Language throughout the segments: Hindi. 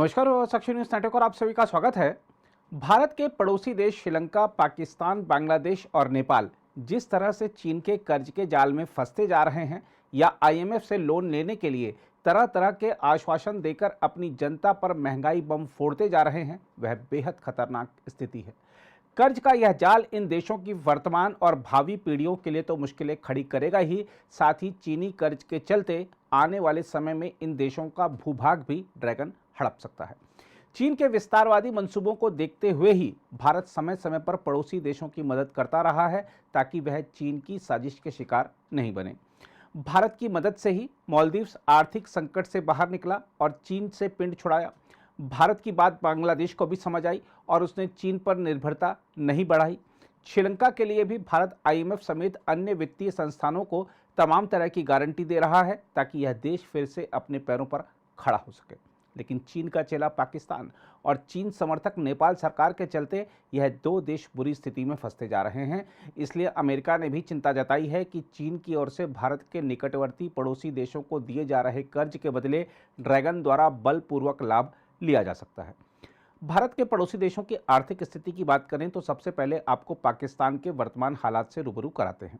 नमस्कार, साक्षी न्यूज नेटवर्क और आप सभी का स्वागत है। भारत के पड़ोसी देश श्रीलंका, पाकिस्तान, बांग्लादेश और नेपाल जिस तरह से चीन के कर्ज के जाल में फंसते जा रहे हैं या आईएमएफ से लोन लेने के लिए तरह तरह के आश्वासन देकर अपनी जनता पर महंगाई बम फोड़ते जा रहे हैं, वह बेहद खतरनाक स्थिति है। कर्ज का यह जाल इन देशों की वर्तमान और भावी पीढ़ियों के लिए तो मुश्किलें खड़ी करेगा ही, साथ ही चीनी कर्ज के चलते आने वाले समय में इन देशों का भूभाग भी ड्रैगन हड़प सकता है। चीन के विस्तारवादी मंसूबों को देखते हुए ही भारत समय समय पर पड़ोसी देशों की मदद करता रहा है ताकि वह चीन की साजिश के शिकार नहीं बने। भारत की मदद से ही मालदीव्स आर्थिक संकट से बाहर निकला और चीन से पिंड छुड़ाया। भारत की बात बांग्लादेश को भी समझ आई और उसने चीन पर निर्भरता नहीं बढ़ाई। श्रीलंका के लिए भी भारत आईएमएफ समेत अन्य वित्तीय संस्थानों को तमाम तरह की गारंटी दे रहा है ताकि यह देश फिर से अपने पैरों पर खड़ा हो सके। लेकिन चीन का चेला पाकिस्तान और चीन समर्थक नेपाल सरकार के चलते यह दो देश बुरी स्थिति में फंसते जा रहे हैं। इसलिए अमेरिका ने भी चिंता जताई है कि चीन की ओर से भारत के निकटवर्ती पड़ोसी देशों को दिए जा रहे कर्ज के बदले ड्रैगन द्वारा बलपूर्वक लाभ लिया जा सकता है। भारत के पड़ोसी देशों की आर्थिक स्थिति की बात करें तो सबसे पहले आपको पाकिस्तान के वर्तमान हालात से रूबरू कराते हैं।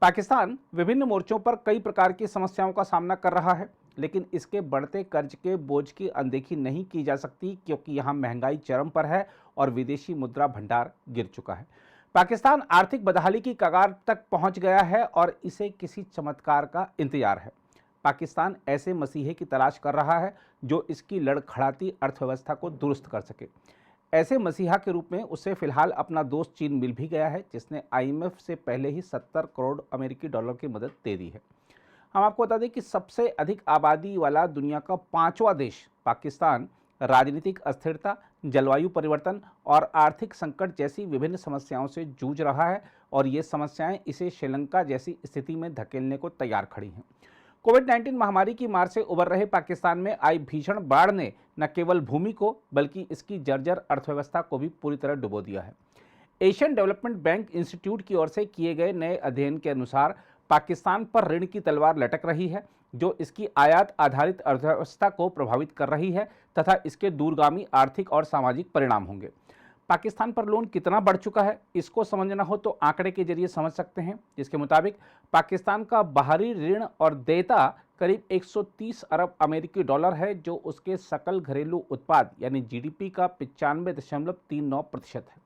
पाकिस्तान विभिन्न मोर्चों पर कई प्रकार की समस्याओं का सामना कर रहा है, लेकिन इसके बढ़ते कर्ज के बोझ की अनदेखी नहीं की जा सकती क्योंकि यहाँ महंगाई चरम पर है और विदेशी मुद्रा भंडार गिर चुका है। पाकिस्तान आर्थिक बदहाली की कगार तक पहुंच गया है और इसे किसी चमत्कार का इंतजार है। पाकिस्तान ऐसे मसीहे की तलाश कर रहा है जो इसकी लड़खड़ाती अर्थव्यवस्था को दुरुस्त कर सके। ऐसे मसीहा के रूप में उसे फिलहाल अपना दोस्त चीन मिल भी गया है, जिसने आईएमएफ से पहले ही 70 करोड़ अमेरिकी डॉलर की मदद दे दी है। हम आपको बता दें कि सबसे अधिक आबादी वाला दुनिया का 5वां देश पाकिस्तान राजनीतिक अस्थिरता, जलवायु परिवर्तन और आर्थिक संकट जैसी विभिन्न समस्याओं से जूझ रहा है और ये समस्याएं इसे श्रीलंका जैसी स्थिति में धकेलने को तैयार खड़ी हैं। कोविड-19 महामारी की मार से उबर रहे पाकिस्तान में आई भीषण बाढ़ ने न केवल भूमि को बल्कि इसकी जर्जर अर्थव्यवस्था को भी पूरी तरह डुबो दिया है। एशियन डेवलपमेंट बैंक इंस्टीट्यूट की ओर से किए गए नए अध्ययन के अनुसार पाकिस्तान पर ऋण की तलवार लटक रही है जो इसकी आयात आधारित अर्थव्यवस्था को प्रभावित कर रही है तथा इसके दूरगामी आर्थिक और सामाजिक परिणाम होंगे। पाकिस्तान पर लोन कितना बढ़ चुका है इसको समझना हो तो आंकड़े के जरिए समझ सकते हैं, जिसके मुताबिक पाकिस्तान का बाहरी ऋण और देयता करीब 130 अरब अमेरिकी डॉलर है जो उसके सकल घरेलू उत्पाद यानी जीडीपी का 95.39% है।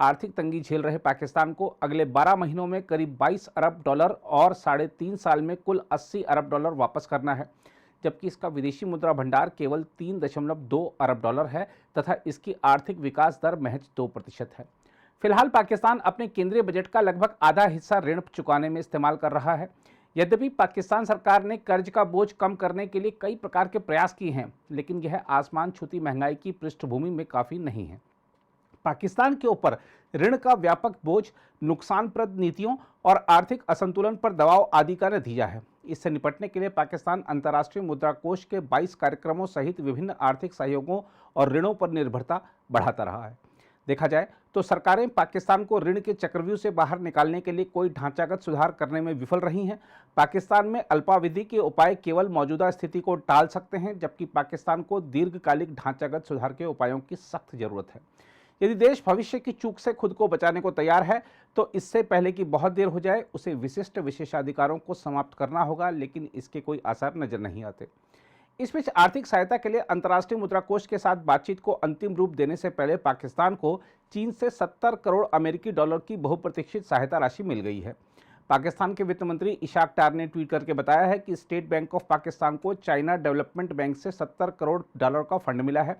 आर्थिक तंगी झेल रहे पाकिस्तान को अगले 12 महीनों में करीब 22 अरब डॉलर और 3.5 साल में कुल 80 अरब डॉलर वापस करना है, जबकि इसका विदेशी मुद्रा भंडार केवल 3.2 अरब डॉलर है तथा इसकी आर्थिक विकास दर महज 2% है। फिलहाल पाकिस्तान अपने केंद्रीय बजट का लगभग आधा हिस्सा ऋण चुकाने में इस्तेमाल कर रहा है। यद्यपि पाकिस्तान सरकार ने कर्ज का बोझ कम करने के लिए कई प्रकार के प्रयास किए हैं, लेकिन यह आसमान छूती महंगाई की पृष्ठभूमि में काफ़ी नहीं है। पाकिस्तान के ऊपर ऋण का व्यापक बोझ, नुकसानप्रद नीतियों और आर्थिक असंतुलन पर दबाव आदि का नतीजा है। इससे निपटने के लिए पाकिस्तान अंतर्राष्ट्रीय मुद्रा कोष के 22 कार्यक्रमों सहित विभिन्न आर्थिक सहयोगों और ऋणों पर निर्भरता बढ़ाता रहा है। देखा जाए तो सरकारें पाकिस्तान को ऋण के चक्रव्यूह से बाहर निकालने के लिए कोई ढांचागत सुधार करने में विफल रही हैं। पाकिस्तान में अल्पावधि के उपाय केवल मौजूदा स्थिति को टाल सकते हैं, जबकि पाकिस्तान को दीर्घकालिक ढांचागत सुधार के उपायों की सख्त जरूरत है। यदि देश भविष्य की चूक से खुद को बचाने को तैयार है तो इससे पहले कि बहुत देर हो जाए उसे विशिष्ट विशेषाधिकारों को समाप्त करना होगा, लेकिन इसके कोई आसार नजर नहीं आते। इस बीच आर्थिक सहायता के लिए अंतर्राष्ट्रीय मुद्रा कोष के साथ बातचीत को अंतिम रूप देने से पहले पाकिस्तान को चीन से 70 करोड़ अमेरिकी डॉलर की बहुप्रतीक्षित सहायता राशि मिल गई है। पाकिस्तान के वित्त मंत्री इशाक डार ने ट्वीट करके बताया है कि स्टेट बैंक ऑफ पाकिस्तान को चाइना डेवलपमेंट बैंक से 70 करोड़ डॉलर का फंड मिला है,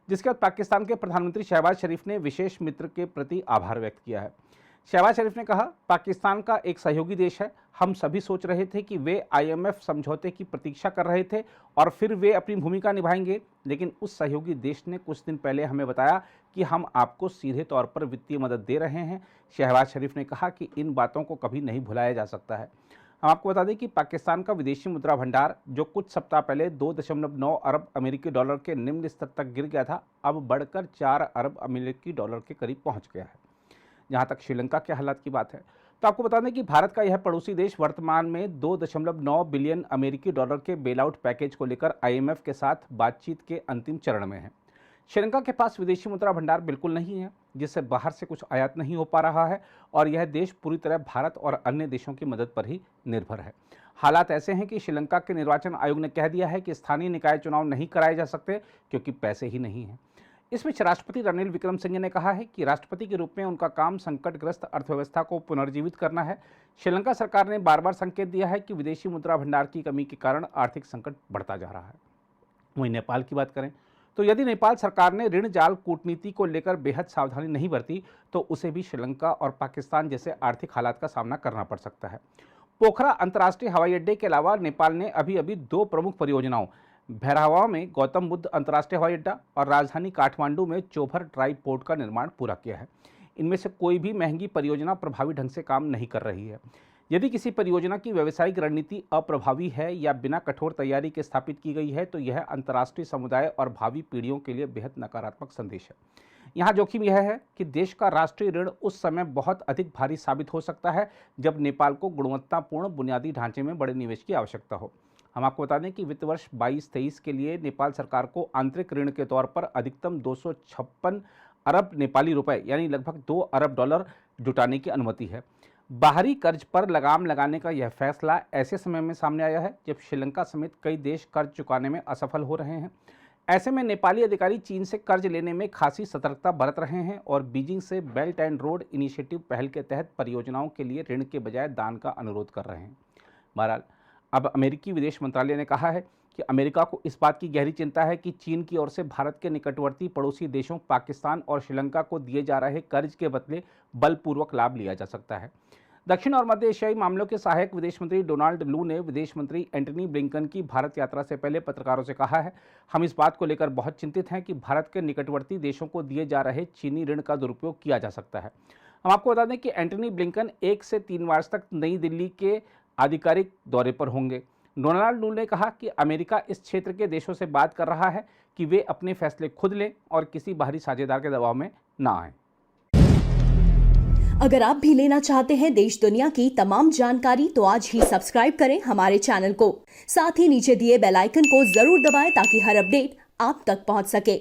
जिसके बाद पाकिस्तान के प्रधानमंत्री शहबाज शरीफ ने विशेष मित्र के प्रति आभार व्यक्त किया है। शहबाज शरीफ ने कहा, पाकिस्तान का एक सहयोगी देश है। हम सभी सोच रहे थे कि वे आईएमएफ समझौते की प्रतीक्षा कर रहे थे और फिर वे अपनी भूमिका निभाएंगे, लेकिन उस सहयोगी देश ने कुछ दिन पहले हमें बताया कि हम आपको सीधे तौर पर वित्तीय मदद दे रहे हैं। शहबाज शरीफ ने कहा कि इन बातों को कभी नहीं भुलाया जा सकता है। हम आपको बता दें कि पाकिस्तान का विदेशी मुद्रा भंडार जो कुछ सप्ताह पहले 2.9 अरब अमेरिकी डॉलर के निम्न स्तर तक गिर गया था, अब बढ़कर 4 अरब अमेरिकी डॉलर के करीब पहुंच गया है। जहां तक श्रीलंका के हालात की बात है तो आपको बता दें कि भारत का यह पड़ोसी देश वर्तमान में 2.9 बिलियन अमेरिकी डॉलर के बेलआउट पैकेज को लेकर आईएमएफ के साथ बातचीत के अंतिम चरण में है। श्रीलंका के पास विदेशी मुद्रा भंडार बिल्कुल नहीं है, जिससे बाहर से कुछ आयात नहीं हो पा रहा है और यह देश पूरी तरह भारत और अन्य देशों की मदद पर ही निर्भर है। हालात ऐसे हैं कि श्रीलंका के निर्वाचन आयोग ने कह दिया है कि स्थानीय निकाय चुनाव नहीं कराए जा सकते क्योंकि पैसे ही नहीं हैं। इस बीच राष्ट्रपति रणनील विक्रमसिंघे ने कहा है कि राष्ट्रपति के रूप में उनका काम संकटग्रस्त अर्थव्यवस्था को पुनर्जीवित करना है। श्रीलंका सरकार ने बार बार संकेत दिया है कि विदेशी मुद्रा भंडार की कमी के कारण आर्थिक संकट बढ़ता जा रहा है। वहीं नेपाल की बात करें तो यदि नेपाल सरकार ने ऋण जाल कूटनीति को लेकर बेहद सावधानी नहीं बरती तो उसे भी श्रीलंका और पाकिस्तान जैसे आर्थिक हालात का सामना करना पड़ सकता है। पोखरा अंतर्राष्ट्रीय हवाई अड्डे के अलावा नेपाल ने अभी दो प्रमुख परियोजनाओं भैरहवा में गौतम बुद्ध अंतर्राष्ट्रीय हवाई अड्डा और राजधानी काठमांडू में चोभर ट्राई पोर्ट का निर्माण पूरा किया है। इनमें से कोई भी महंगी परियोजना प्रभावी ढंग से काम नहीं कर रही है। यदि किसी परियोजना की व्यावसायिक रणनीति अप्रभावी है या बिना कठोर तैयारी के स्थापित की गई है तो यह अंतर्राष्ट्रीय समुदाय और भावी पीढ़ियों के लिए बेहद नकारात्मक संदेश है। यहाँ जोखिम यह है कि देश का राष्ट्रीय ऋण उस समय बहुत अधिक भारी साबित हो सकता है जब नेपाल को गुणवत्तापूर्ण बुनियादी ढांचे में बड़े निवेश की आवश्यकता हो। हम आपको बता दें कि वित्त वर्ष 22-23 के लिए नेपाल सरकार को आंतरिक ऋण के तौर पर अधिकतम 256 अरब नेपाली रुपए यानी लगभग 2 अरब डॉलर जुटाने की अनुमति है। बाहरी कर्ज पर लगाम लगाने का यह फैसला ऐसे समय में सामने आया है जब श्रीलंका समेत कई देश कर्ज चुकाने में असफल हो रहे हैं। ऐसे में नेपाली अधिकारी चीन से कर्ज लेने में खासी सतर्कता बरत रहे हैं और बीजिंग से बेल्ट एंड रोड इनिशिएटिव पहल के तहत परियोजनाओं के लिए ऋण के बजाय दान का अनुरोध कर रहे हैं। बहरहाल अब अमेरिकी विदेश मंत्रालय ने कहा है कि अमेरिका को इस बात की गहरी चिंता है कि चीन की ओर से भारत के निकटवर्ती पड़ोसी देशों पाकिस्तान और श्रीलंका को दिए जा रहे कर्ज के बदले बलपूर्वक लाभ लिया जा सकता है। दक्षिण और मध्य एशियाई मामलों के सहायक विदेश मंत्री डोनाल्ड लू ने विदेश मंत्री एंटनी ब्लिंकन की भारत यात्रा से पहले पत्रकारों से कहा है, हम इस बात को लेकर बहुत चिंतित हैं कि भारत के निकटवर्ती देशों को दिए जा रहे चीनी ऋण का दुरुपयोग किया जा सकता है। हम आपको बता दें कि एंटनी ब्लिंकन 1 से 3 मार्च तक नई दिल्ली के आधिकारिक दौरे पर होंगे। डोनाल्ड लू ने कहा कि अमेरिका इस क्षेत्र के देशों से बात कर रहा है कि वे अपने फैसले खुद लें और किसी बाहरी साझेदार के दबाव में ना आए। अगर आप भी लेना चाहते हैं देश दुनिया की तमाम जानकारी तो आज ही सब्सक्राइब करें हमारे चैनल को। साथ ही नीचे दिए बेल आइकन को जरूर दबाएं ताकि हर अपडेट आप तक पहुंच सके।